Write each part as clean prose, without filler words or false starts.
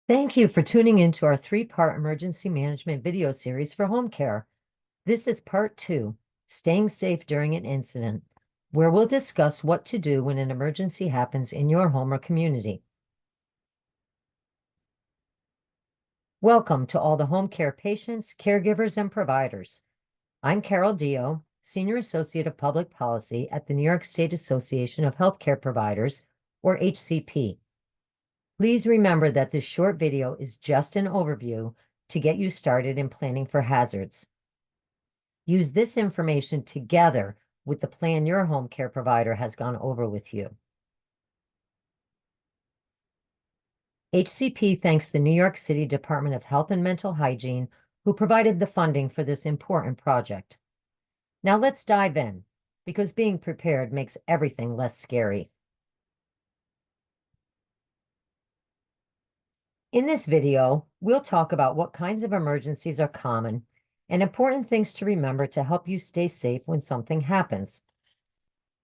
Thank you for tuning into our three-part emergency management video series for home care. This is part 2, Staying Safe During an Incident, where we'll discuss what to do when an emergency happens in your home or community. Welcome to all the home care patients, caregivers, and providers. I'm Carol Dio, Senior Associate of Public Policy at the New York State Association of Healthcare Providers, or HCP. Please remember that this short video is just an overview to get you started in planning for hazards. Use this information together with the plan your home care provider has gone over with you. HCP thanks the New York City Department of Health and Mental Hygiene, who provided the funding for this important project. Now let's dive in, because being prepared makes everything less scary. In this video, we'll talk about what kinds of emergencies are common and important things to remember to help you stay safe when something happens.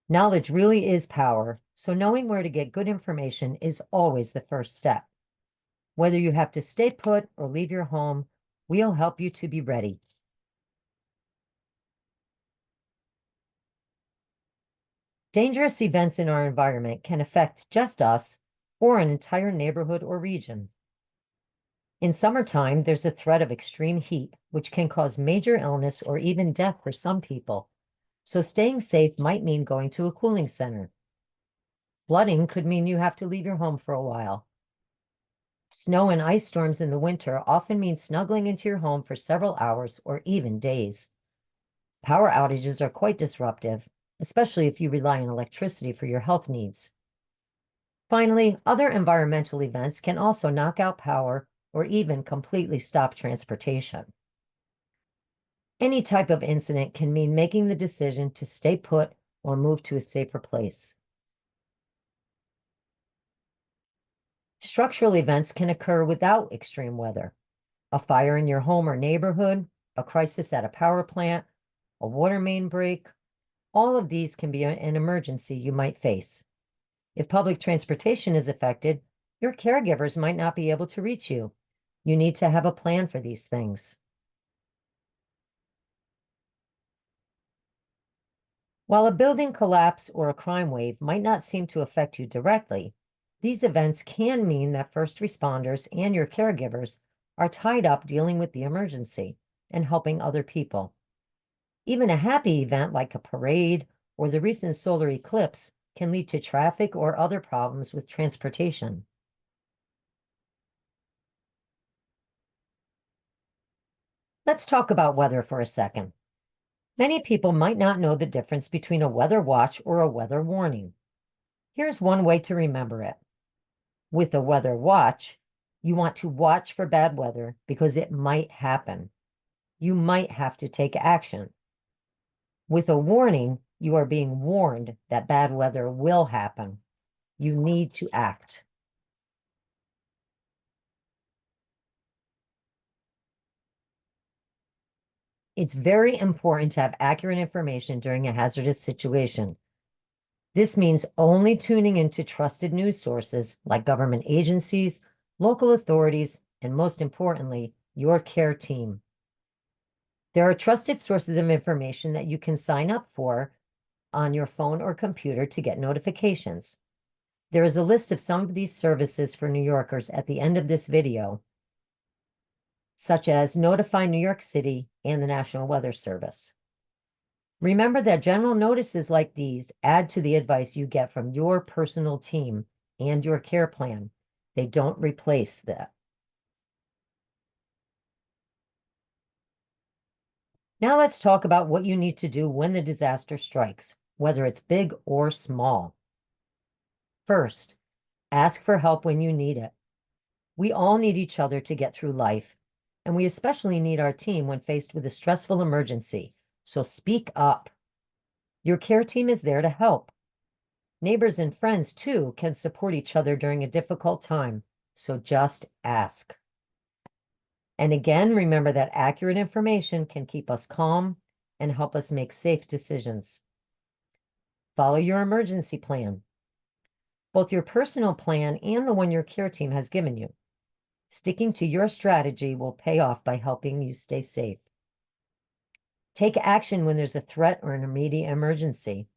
Knowledge really is power, so knowing where to get good information is always the first step. Whether you have to stay put or leave your home, we'll help you to be ready. Dangerous events in our environment can affect just us or an entire neighborhood or region. In summertime, there's a threat of extreme heat, which can cause major illness or even death for some people. So staying safe might mean going to a cooling center. Flooding could mean you have to leave your home for a while. Snow and ice storms in the winter often mean snuggling into your home for several hours or even days. Power outages are quite disruptive, especially if you rely on electricity for your health needs. Finally, other environmental events can also knock out power or even completely stop transportation. Any type of incident can mean making the decision to stay put or move to a safer place. Structural events can occur without extreme weather. A fire in your home or neighborhood, a crisis at a power plant, a water main break, all of these can be an emergency you might face. If public transportation is affected, your caregivers might not be able to reach you. You need to have a plan for these things. While a building collapse or a crime wave might not seem to affect you directly, these events can mean that first responders and your caregivers are tied up dealing with the emergency and helping other people. Even a happy event like a parade or the recent solar eclipse can lead to traffic or other problems with transportation. Let's talk about weather for a second. Many people might not know the difference between a weather watch or a weather warning. Here's one way to remember it. With a weather watch, you want to watch for bad weather because it might happen. You might have to take action. With a warning, you are being warned that bad weather will happen. You need to act. It's very important to have accurate information during a hazardous situation. This means only tuning into trusted news sources like government agencies, local authorities, and most importantly, your care team. There are trusted sources of information that you can sign up for on your phone or computer to get notifications. There is a list of some of these services for New Yorkers at the end of this video, such as Notify New York City and the National Weather Service. Remember that general notices like these add to the advice you get from your personal team and your care plan. They don't replace that. Now let's talk about what you need to do when the disaster strikes, whether it's big or small. First, ask for help when you need it. We all need each other to get through life, and we especially need our team when faced with a stressful emergency. So speak up. Your care team is there to help. Neighbors and friends, too, can support each other during a difficult time, so just ask. And again, remember that accurate information can keep us calm and help us make safe decisions. Follow your emergency plan, both your personal plan and the one your care team has given you. Sticking to your strategy will pay off by helping you stay safe. Take action when there's a threat or an immediate emergency.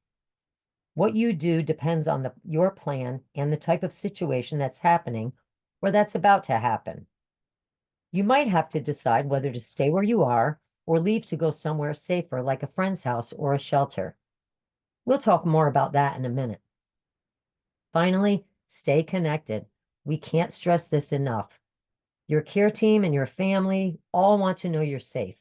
What you do depends on your plan and the type of situation that's happening or that's about to happen. You might have to decide whether to stay where you are or leave to go somewhere safer, like a friend's house or a shelter. We'll talk more about that in a minute. Finally, stay connected. We can't stress this enough. Your care team and your family all want to know you're safe.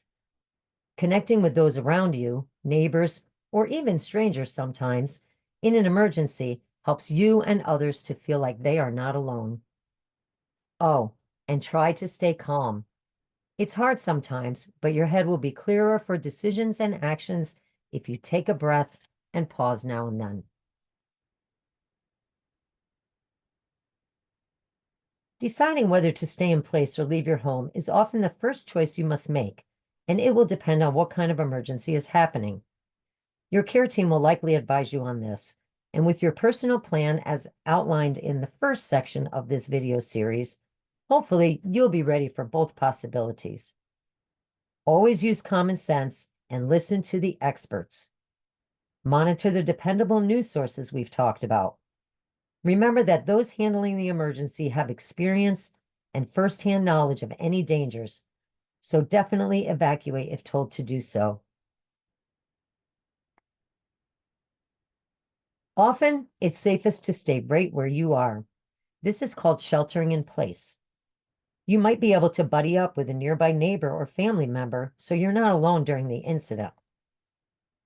Connecting with those around you, neighbors, or even strangers sometimes, in an emergency helps you and others to feel like they are not alone. Oh, and try to stay calm. It's hard sometimes, but your head will be clearer for decisions and actions if you take a breath and pause now and then. Deciding whether to stay in place or leave your home is often the first choice you must make, and it will depend on what kind of emergency is happening. Your care team will likely advise you on this, and with your personal plan as outlined in the first section of this video series, hopefully you'll be ready for both possibilities. Always use common sense and listen to the experts. Monitor the dependable news sources we've talked about. Remember that those handling the emergency have experience and firsthand knowledge of any dangers, so definitely evacuate if told to do so. Often, it's safest to stay right where you are. This is called sheltering in place. You might be able to buddy up with a nearby neighbor or family member so you're not alone during the incident.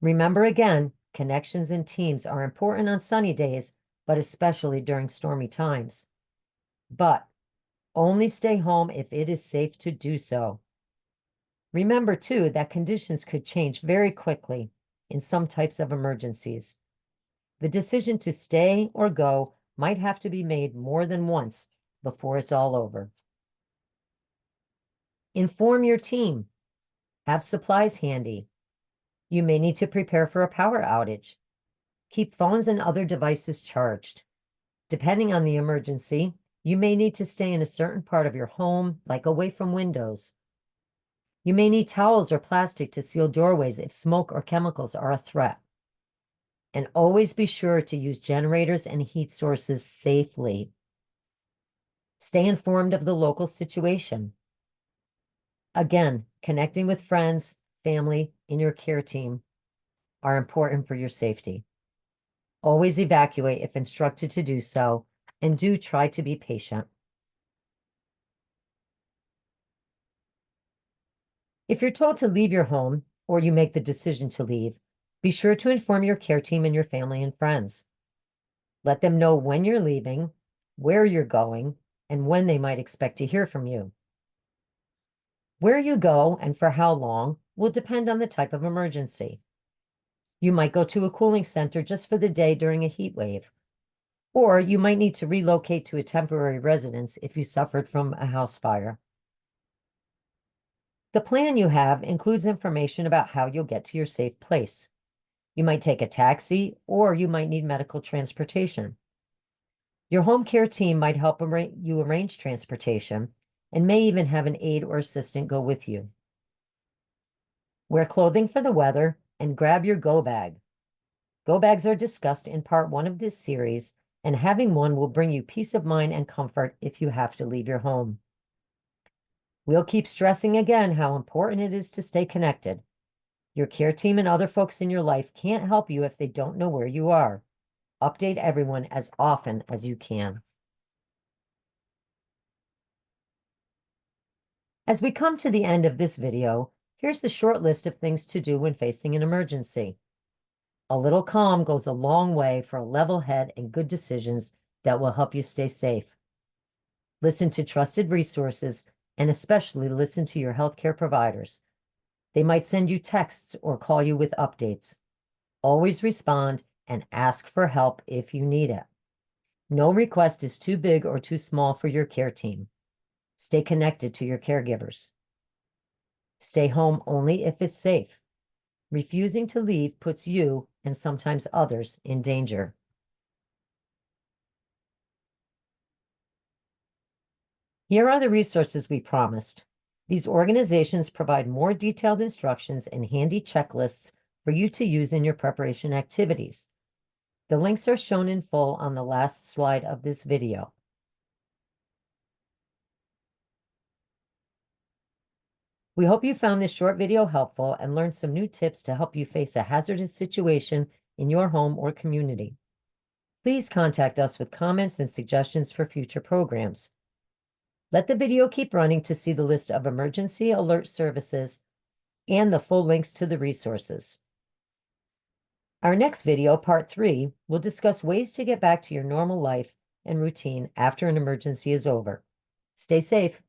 Remember again, connections and teams are important on sunny days, but especially during stormy times. But only stay home if it is safe to do so. Remember, too, that conditions could change very quickly in some types of emergencies. The decision to stay or go might have to be made more than once before it's all over. Inform your team. Have supplies handy. You may need to prepare for a power outage. Keep phones and other devices charged. Depending on the emergency, you may need to stay in a certain part of your home, like away from windows. You may need towels or plastic to seal doorways if smoke or chemicals are a threat. And always be sure to use generators and heat sources safely. Stay informed of the local situation. Again, connecting with friends, family, and your care team are important for your safety. Always evacuate if instructed to do so, and do try to be patient. If you're told to leave your home, or you make the decision to leave, be sure to inform your care team and your family and friends. Let them know when you're leaving, where you're going, and when they might expect to hear from you. Where you go and for how long will depend on the type of emergency. You might go to a cooling center just for the day during a heat wave, or you might need to relocate to a temporary residence if you suffered from a house fire. The plan you have includes information about how you'll get to your safe place. You might take a taxi, or you might need medical transportation. Your home care team might help you arrange transportation and may even have an aide or assistant go with you. Wear clothing for the weather and grab your go bag. Go bags are discussed in part 1 of this series, and having one will bring you peace of mind and comfort if you have to leave your home. We'll keep stressing again how important it is to stay connected. Your care team and other folks in your life can't help you if they don't know where you are. Update everyone as often as you can. As we come to the end of this video, here's the short list of things to do when facing an emergency. A little calm goes a long way for a level head and good decisions that will help you stay safe. Listen to trusted resources and especially listen to your healthcare providers. They might send you texts or call you with updates. Always respond and ask for help if you need it. No request is too big or too small for your care team. Stay connected to your caregivers. Stay home only if it's safe. Refusing to leave puts you and sometimes others in danger. Here are the resources we promised. These organizations provide more detailed instructions and handy checklists for you to use in your preparation activities. The links are shown in full on the last slide of this video. We hope you found this short video helpful and learned some new tips to help you face a hazardous situation in your home or community. Please contact us with comments and suggestions for future programs. Let the video keep running to see the list of emergency alert services and the full links to the resources. Our next video, part 3, will discuss ways to get back to your normal life and routine after an emergency is over. Stay safe.